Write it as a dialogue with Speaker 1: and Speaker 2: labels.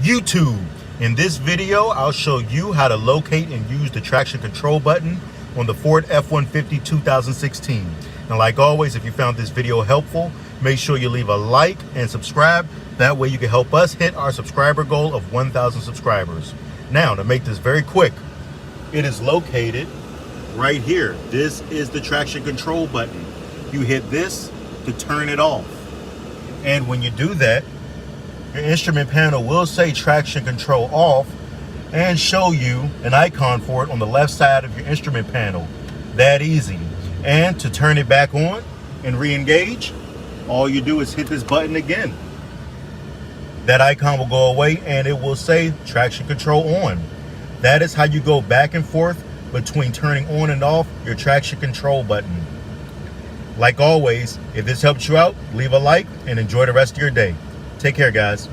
Speaker 1: YouTube. In this video, I'll show you how to locate and use the traction control button on the Ford F-150 2016. And like always, if you found this video helpful, make sure you leave a like and subscribe. That way you can help us hit our subscriber goal of 1,000 subscribers. Now, to make this very quick, it is located right here. This is the traction control button. You hit this to turn it off. And when you do that, your instrument panel will say traction control off and show you an icon for it on the left side of your instrument panel. That easy. And to turn it back on and re-engage, all you do is hit this button again. That icon will go away and it will say traction control on. That is how you go back and forth between turning on and off your traction control button. Like always, if this helped you out, leave a like and enjoy the rest of your day. Take care, guys.